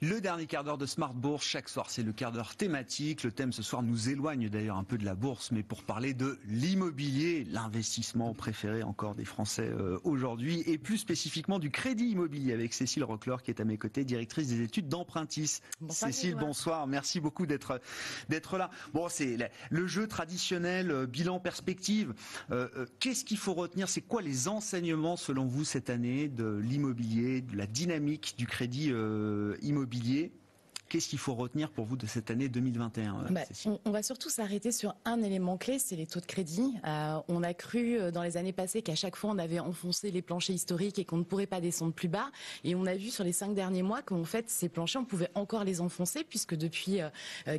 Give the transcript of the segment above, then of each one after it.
Le dernier quart d'heure de Smart Bourse, chaque soir, c'est le quart d'heure thématique. Le thème ce soir nous éloigne d'ailleurs un peu de la bourse, mais pour parler de l'immobilier, l'investissement préféré encore des Français aujourd'hui, et plus spécifiquement du crédit immobilier avec Cécile Rochlor qui est à mes côtés, directrice des études d'Empruntis. Bonsoir, Cécile, bonsoir, merci beaucoup d'être là. Bon, c'est le jeu traditionnel, bilan perspective. Qu'est-ce qu'il faut retenir? C'est quoi les enseignements selon vous cette année de l'immobilier, de la dynamique du crédit immobilier? Qu'est-ce qu'il faut retenir pour vous de cette année 2021 on va surtout s'arrêter sur un élément clé, c'est les taux de crédit. On a cru dans les années passées qu'à chaque fois on avait enfoncé les planchers historiques et qu'on ne pourrait pas descendre plus bas. Et on a vu sur les 5 derniers mois qu'en fait ces planchers on pouvait encore les enfoncer puisque depuis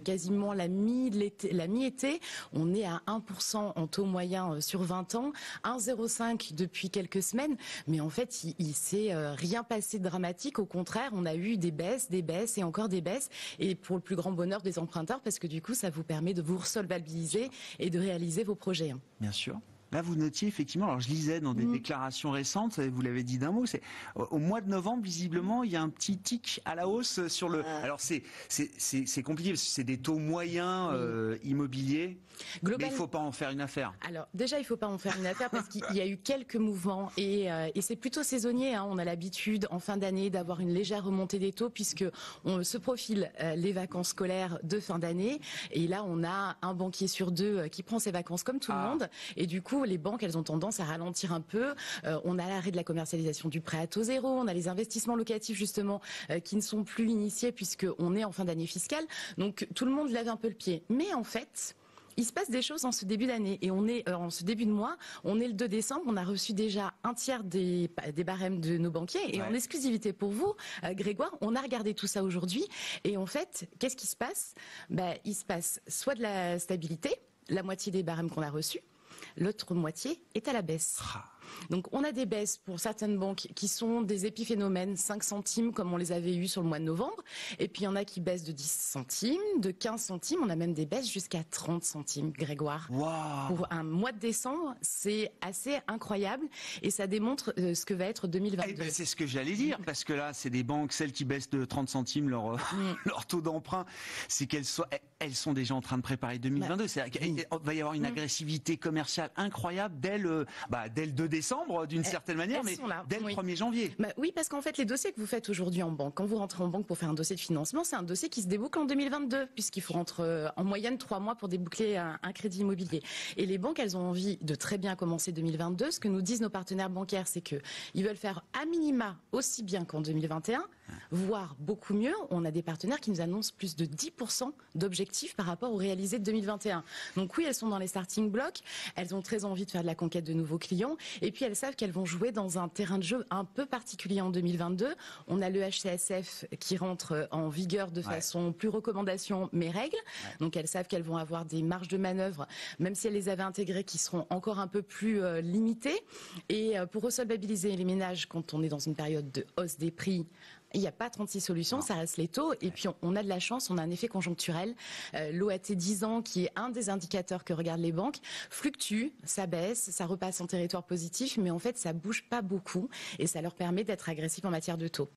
quasiment la mi-été, on est à 1% en taux moyen sur 20 ans, 1,05 depuis quelques semaines. Mais en fait il s'est rien passé de dramatique. Au contraire, on a eu des baisses et encore des baisses. Et pour le plus grand bonheur des emprunteurs, parce que du coup, ça vous permet de vous resolvabiliser et de réaliser vos projets. Bien sûr. Là, vous notiez effectivement, alors je lisais dans des déclarations récentes, vous l'avez dit d'un mot, c'est au mois de novembre, visiblement, il y a un petit tic à la hausse sur le... Alors c'est compliqué, parce que c'est des taux moyens immobiliers, mais il ne faut pas en faire une affaire. Alors déjà, il ne faut pas en faire une affaire parce qu'il y a eu quelques mouvements et c'est plutôt saisonnier. Hein. On a l'habitude en fin d'année d'avoir une légère remontée des taux puisque on se profile les vacances scolaires de fin d'année et là, on a un banquier sur deux qui prend ses vacances comme tout le monde et du coup, les banques, elles ont tendance à ralentir un peu. On a l'arrêt de la commercialisation du prêt à taux zéro. On a les investissements locatifs, justement, qui ne sont plus initiés puisqu'on est en fin d'année fiscale. Donc, tout le monde lève un peu le pied. Mais en fait... il se passe des choses en ce début d'année et on est en ce début de mois, on est le 2 décembre, on a reçu déjà un tiers des barèmes de nos banquiers et en exclusivité pour vous, Grégoire, on a regardé tout ça aujourd'hui et en fait, qu'est-ce qui se passe? Il se passe soit de la stabilité, la moitié des barèmes qu'on a reçus, l'autre moitié est à la baisse. Donc on a des baisses pour certaines banques qui sont des épiphénomènes, 5 centimes comme on les avait eus sur le mois de novembre. Et puis il y en a qui baissent de 10 centimes, de 15 centimes. On a même des baisses jusqu'à 30 centimes, Grégoire. Wow. Pour un mois de décembre, c'est assez incroyable et ça démontre ce que va être 2022. C'est ce que j'allais dire, parce que là, c'est des banques, celles qui baissent de 30 centimes leur taux d'emprunt, c'est elles sont déjà en train de préparer 2022. Il va y avoir une agressivité commerciale incroyable dès le 2 décembre, d'une certaine manière, mais dès le 1er janvier. Oui, parce qu'en fait, les dossiers que vous faites aujourd'hui en banque, quand vous rentrez en banque pour faire un dossier de financement, c'est un dossier qui se déboucle en 2022, puisqu'il faut rentrer en moyenne 3 mois pour déboucler un crédit immobilier. Et les banques, elles ont envie de très bien commencer 2022. Ce que nous disent nos partenaires bancaires, c'est que ils veulent faire à minima aussi bien qu'en 2021, voire beaucoup mieux. On a des partenaires qui nous annoncent plus de 10% d'objectifs par rapport au réalisé de 2021. Donc oui, elles sont dans les starting blocks. Elles ont très envie de faire de la conquête de nouveaux clients. Et puis elles savent qu'elles vont jouer dans un terrain de jeu un peu particulier en 2022. On a le HCSF qui rentre en vigueur de façon plus recommandation mais règle. Donc elles savent qu'elles vont avoir des marges de manœuvre, même si elles les avaient intégrées, qui seront encore un peu plus limitées. Et pour resolvabiliser les ménages quand on est dans une période de hausse des prix, il n'y a pas 36 solutions, ça reste les taux. Et puis on a de la chance, on a un effet conjoncturel. L'OAT 10 ans, qui est un des indicateurs que regardent les banques, fluctue, ça baisse, ça repasse en territoire positif, mais en fait ça bouge pas beaucoup et ça leur permet d'être agressifs en matière de taux.